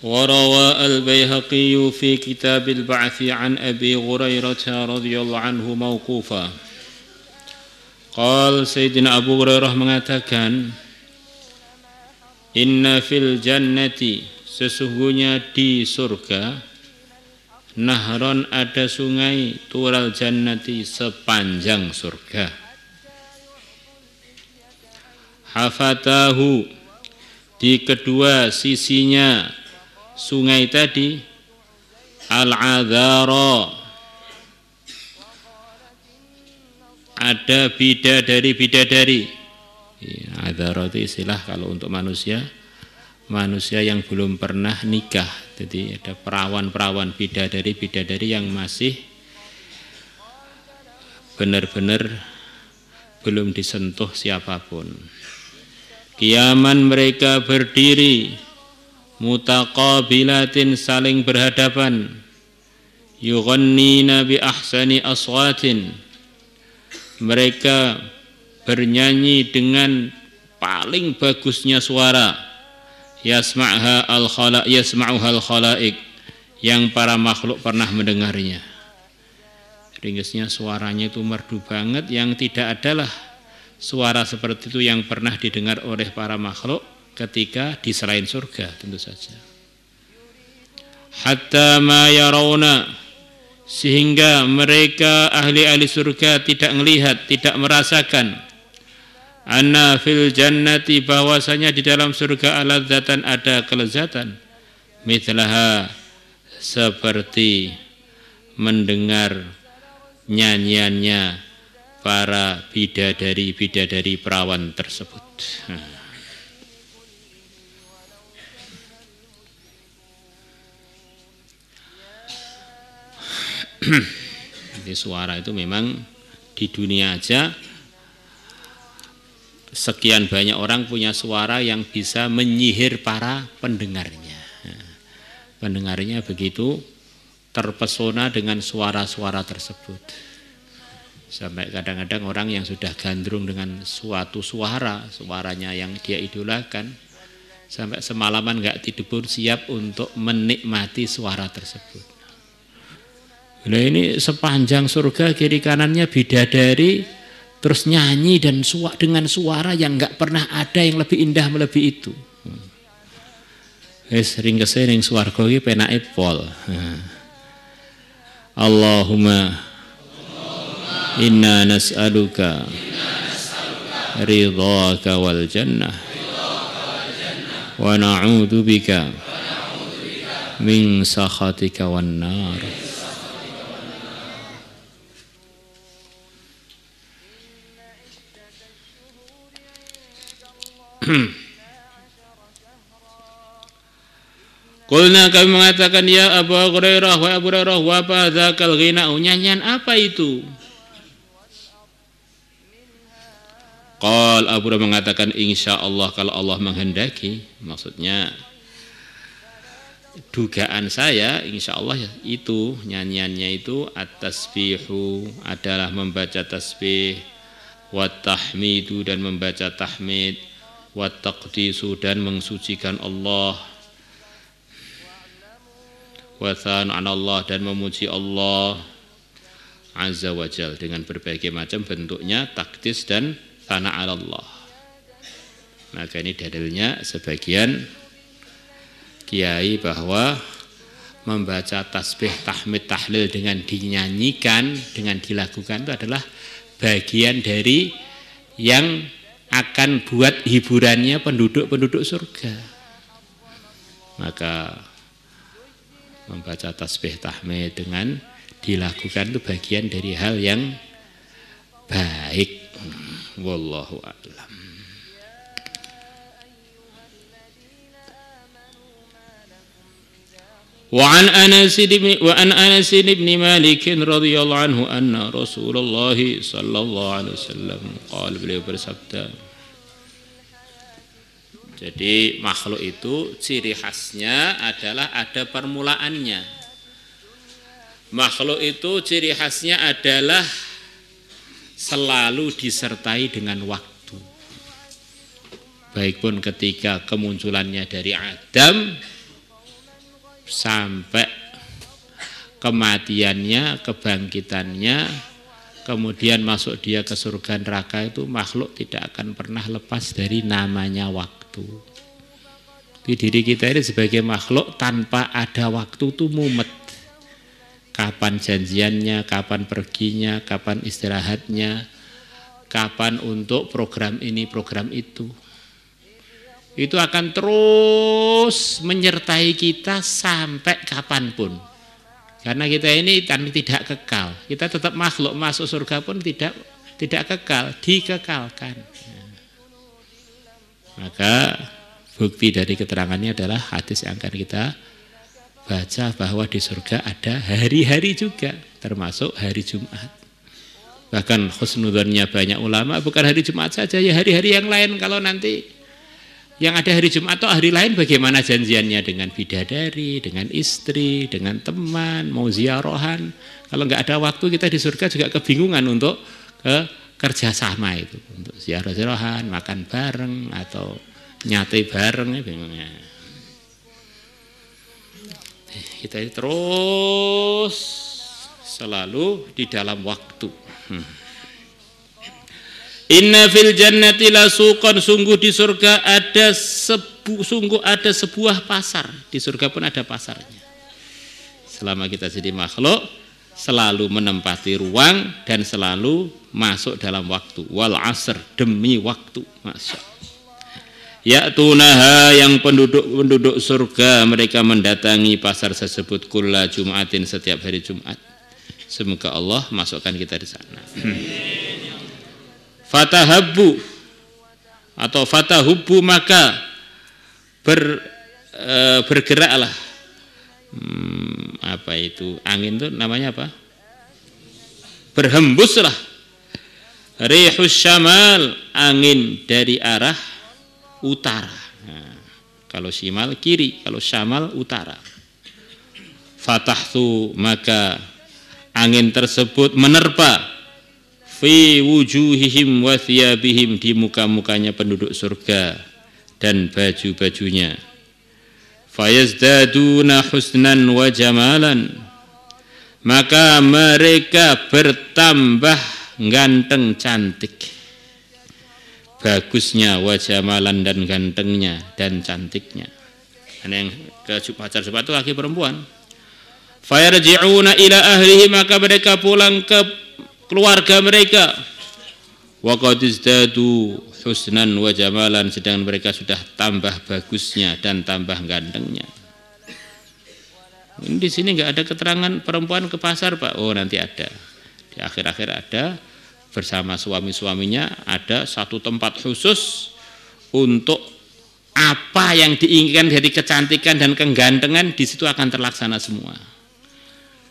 وروى البيهقي في كتاب البعث عن أبي هريرة رضي الله عنه موقوفا قال Sayyidina Abu Hurairah mengatakan Inna fil jannati sesungguhnya di surga nahron ada sungai tural jannati sepanjang surga hafatahu di kedua sisinya sungai tadi al-adhara ada bidadari. Adhara itu istilah kalau untuk manusia yang belum pernah nikah. Jadi ada perawan-perawan bidadari yang masih benar-benar belum disentuh siapapun. Qiyaman mereka berdiri, mutaqabilatin saling berhadapan, yughannina bi ahsani aswatin. Mereka bernyanyi dengan paling bagusnya suara, yasma'uha al-khalaik, yang para makhluk pernah mendengarnya. Ringkasnya suaranya itu merdu banget, yang tidak adalah suara seperti itu yang pernah didengar oleh para makhluk ketika di selain surga tentu saja. Hatta ma yarawna, sehingga mereka ahli-ahli surga tidak melihat, tidak merasakan anna fil jannati, bahwasanya di dalam surga aladzatan ada kelezatan, mithlaha seperti mendengar nyanyiannya para bidadari perawan tersebut. Jadi suara itu memang di dunia aja sekian banyak orang punya suara yang bisa menyihir para pendengarnya. Pendengarnya begitu terpesona dengan suara-suara tersebut. Sampai kadang-kadang orang yang sudah gandrung dengan suatu suaranya yang dia idolakan, sampai semalaman nggak tidur pun siap untuk menikmati suara tersebut. Nah ini sepanjang surga kiri kanannya bidadari terus nyanyi dan dengan suara yang nggak pernah ada yang lebih indah melebihi itu. Sering kesering swarga iki penake pol. Allahumma inna nas'aluka ridhaka wal jannah wa na'udzu bika min sakhatika wan nar. Qulna, kami mengatakan, ya Abu Hurairah, wa Abu Hurairah, wa apa dzakal ghina, nyanyian apa itu? Qal, Abu Hurairah mengatakan, insyaallah, kalau Allah menghendaki, maksudnya dugaan saya insyaallah itu nyanyiannya itu at-tasbihu adalah membaca tasbih, wa tahmidu dan membaca tahmid, wa taqdisu dan mensucikan Allah, wa thana'an Allah dan memuji Allah azza wa jal dengan berbagai macam bentuknya takdis dan thana'an Allah. Maka ini dalilnya sebagian kiai bahwa membaca tasbih, tahmid, tahlil dengan dinyanyikan, dengan dilakukan itu adalah bagian dari yang akan buat hiburannya penduduk surga. Maka membaca tasbih tahmid dengan dilakukan itu bagian dari hal yang baik. Wallahu a'lam. وعن أنس بن مالك رضي الله عنه أن رسول الله صلى الله عليه وسلم قال, beliau bersabda, jadi makhluk itu ciri khasnya adalah ada permulaannya. Makhluk itu ciri khasnya adalah selalu disertai dengan waktu. Baik pun ketika kemunculannya dari Adam sampai kematiannya, kebangkitannya, kemudian masuk dia ke surga neraka, itu makhluk tidak akan pernah lepas dari namanya waktu. Di diri kita ini sebagai makhluk tanpa ada waktu itu mumet. Kapan janjiannya, kapan perginya, kapan istirahatnya, kapan untuk program ini, program itu. Itu akan terus menyertai kita sampai kapanpun. Karena kita ini tidak kekal. Kita tetap makhluk, masuk surga pun tidak kekal, dikekalkan. Maka bukti dari keterangannya adalah hadis yang akan kita baca, bahwa di surga ada hari-hari juga, termasuk hari Jumat. Bahkan husnudzonnya banyak ulama, bukan hari Jumat saja, ya hari-hari yang lain. Kalau nanti yang ada hari Jumat atau hari lain, bagaimana janjiannya dengan bidadari, dengan istri, dengan teman, mau ziarahan. Kalau nggak ada waktu, kita di surga juga kebingungan untuk kerjasama itu, untuk ziarah-ziarahan, makan bareng atau nyate bareng, bingungnya. Kita terus selalu di dalam waktu. Inna fil jannati lasuqan, sungguh di surga ada sebuah pasar. Di surga pun ada pasarnya. Selama kita jadi makhluk, selalu menempati ruang dan selalu masuk dalam waktu. Wal asr, demi waktu. Masya Allah. Ya'tunaha, yang penduduk surga mereka mendatangi pasar tersebut kulla Jumatin, setiap hari Jumat. Semoga Allah masukkan kita di sana. Fatahabbu atau fatahubbu, maka bergeraklah. Apa itu? Angin itu namanya apa? Berhembuslah. Rihus syamal, angin dari arah utara. Nah, kalau shimal kiri, kalau syamal utara. Fatahtu, maka angin tersebut menerpa fi wujuhihim wa thiyabihim, di muka-mukanya penduduk surga dan baju-bajunya. Fayazdaduna husnan wa jamalan, maka mereka bertambah ganteng cantik. Bagusnya wa jamalan, dan gantengnya dan cantiknya. Yang ke pacar Jumat itu laki perempuan. Fayarji'una ila ahlihi, maka mereka pulang ke keluarga mereka. Wa qad izdadu husnan wa jamalan, sedangkan mereka sudah tambah bagusnya dan tambah gantengnya. Di sini enggak ada keterangan perempuan ke pasar, Pak. Oh, nanti ada. Di akhir-akhir ada, bersama suami-suaminya, ada satu tempat khusus untuk apa yang diinginkan dari kecantikan dan kegantengan, di situ akan terlaksana semua.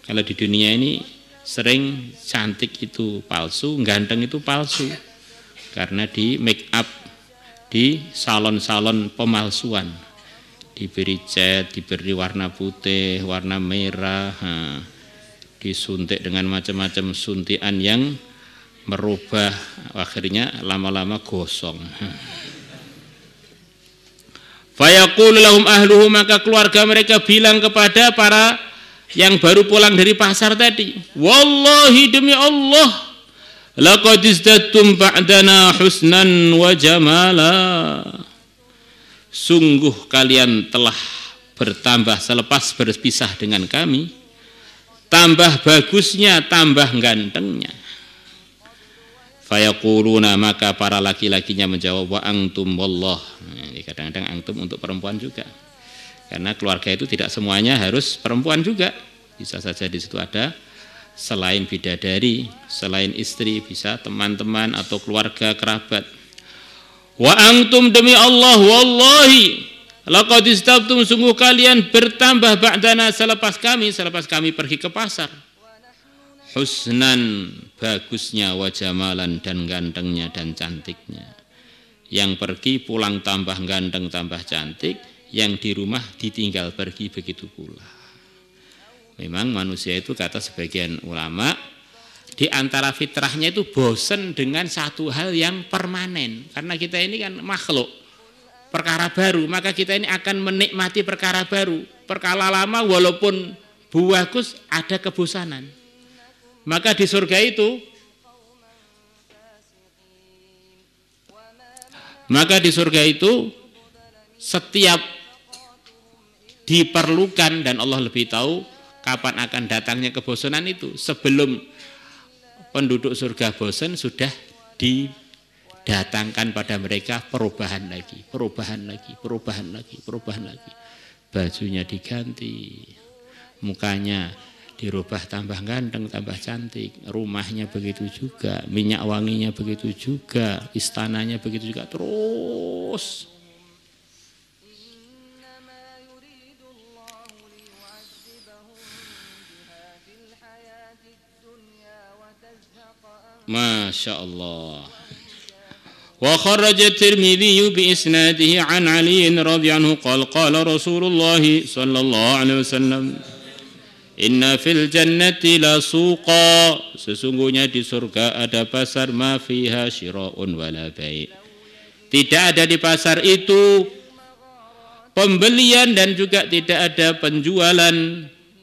Kalau di dunia ini sering cantik itu palsu, ganteng itu palsu, karena di make up, di salon-salon pemalsuan, diberi cat, diberi warna putih, warna merah, disuntik dengan macam-macam suntikan yang merubah, akhirnya lama-lama gosong. Fayaqulu lahum ahluhu, maka keluarga mereka bilang kepada para yang baru pulang dari pasar tadi, wallahi, demi Allah, laqad izdattum ba'dana husnan wa jamala, sungguh kalian telah bertambah selepas berpisah dengan kami, tambah bagusnya, tambah gantengnya. Fayaquluna, maka para laki-lakinya menjawab, wa antum wallah. Kadang-kadang antum untuk perempuan juga, karena keluarga itu tidak semuanya harus perempuan juga. Bisa saja di situ ada selain bidadari, selain istri, bisa teman-teman atau keluarga kerabat. Wa antum, demi Allah, wallahi laqad istabtum, sungguh kalian bertambah ba'dana, selepas kami pergi ke pasar, husnan, bagusnya, wa jamalan, dan gantengnya dan cantiknya. Yang pergi pulang tambah ganteng, tambah cantik, yang di rumah ditinggal pergi, begitu pula. Memang manusia itu, kata sebagian ulama, di antara fitrahnya itu bosan dengan satu hal yang permanen. Karena kita ini kan makhluk perkara baru, maka kita ini akan menikmati perkara baru. perkala lama walaupun bagus ada kebosanan. Maka di surga itu setiap diperlukan, dan Allah lebih tahu kapan akan datangnya kebosanan itu. Sebelum penduduk surga bosan, sudah didatangkan pada mereka perubahan lagi. Bajunya diganti, mukanya dirubah tambah ganteng, tambah cantik, rumahnya begitu juga, minyak wanginya begitu juga, istananya begitu juga, terus. Masya Allah. Wa kharaja Tirmidzi bi isnadihi an Ali radhiyallahu anhu qala Rasulullah sallallahu alaihi wasallam, inna fil jannati la suqa, sesungguhnya di surga ada pasar, ma fiha syira'un wala bai'. Tidak ada di pasar itu pembelian dan juga tidak ada penjualan,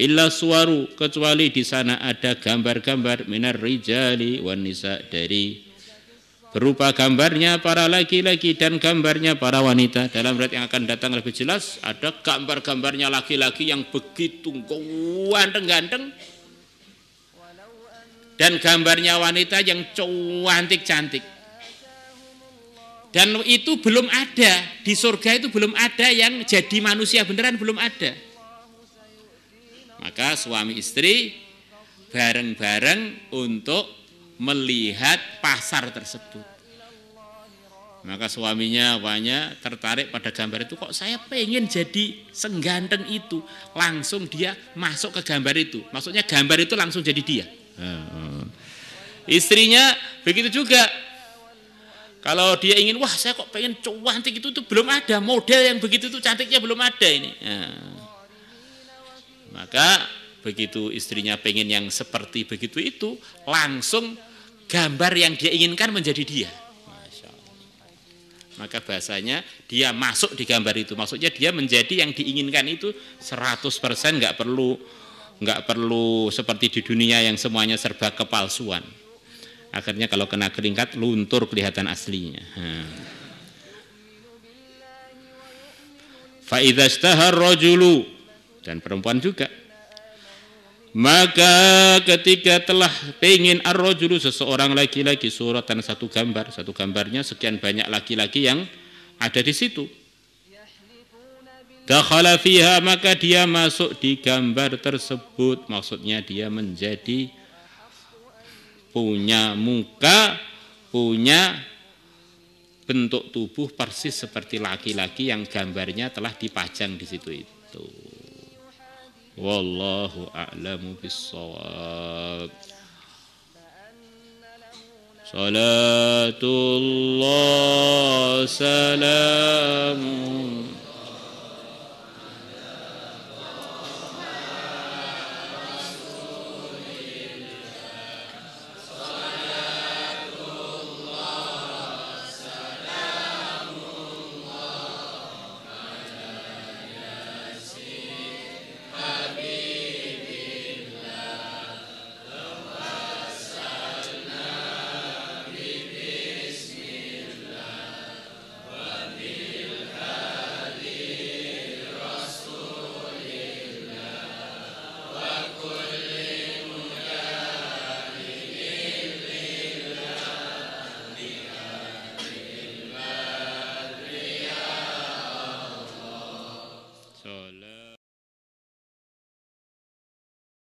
illa suwaru, kecuali di sana ada gambar-gambar, minar rijali wan nisa, dari berupa gambarnya para laki-laki dan gambarnya para wanita. Dalam riwayat yang akan datang lebih jelas, ada gambar-gambarnya laki-laki yang begitu ganteng-ganteng dan gambarnya wanita yang cantik-cantik. Dan itu belum ada di surga, itu belum ada yang jadi manusia beneran, belum ada. Maka suami istri bareng-bareng untuk melihat pasar tersebut. Maka suaminya awalnya tertarik pada gambar itu, kok saya pengen jadi sengganteng itu. Langsung dia masuk ke gambar itu. Maksudnya gambar itu langsung jadi dia. Istrinya begitu juga. Kalau dia ingin, wah saya kok pengen cantik itu belum ada. Model yang begitu itu cantiknya belum ada ini. Maka begitu istrinya pengen yang seperti begitu itu, langsung gambar yang dia inginkan menjadi dia. Masya Allah. Maka bahasanya dia masuk di gambar itu. Maksudnya dia menjadi yang diinginkan itu 100%, nggak perlu seperti di dunia yang semuanya serba kepalsuan. Akhirnya kalau kena keringat luntur kelihatan aslinya. Fa idza ishtahar rajulu, dan perempuan juga. Maka ketika telah pengen ar-rajulu, seseorang laki-laki, suratan, satu gambarnya sekian banyak laki-laki yang ada di situ. Dakhala fiha, maka dia masuk di gambar tersebut. Maksudnya dia menjadi punya muka, punya bentuk tubuh persis seperti laki-laki yang gambarnya telah dipajang di situ itu. Wallahu a'lamu bis-shawab. Salatullah salamun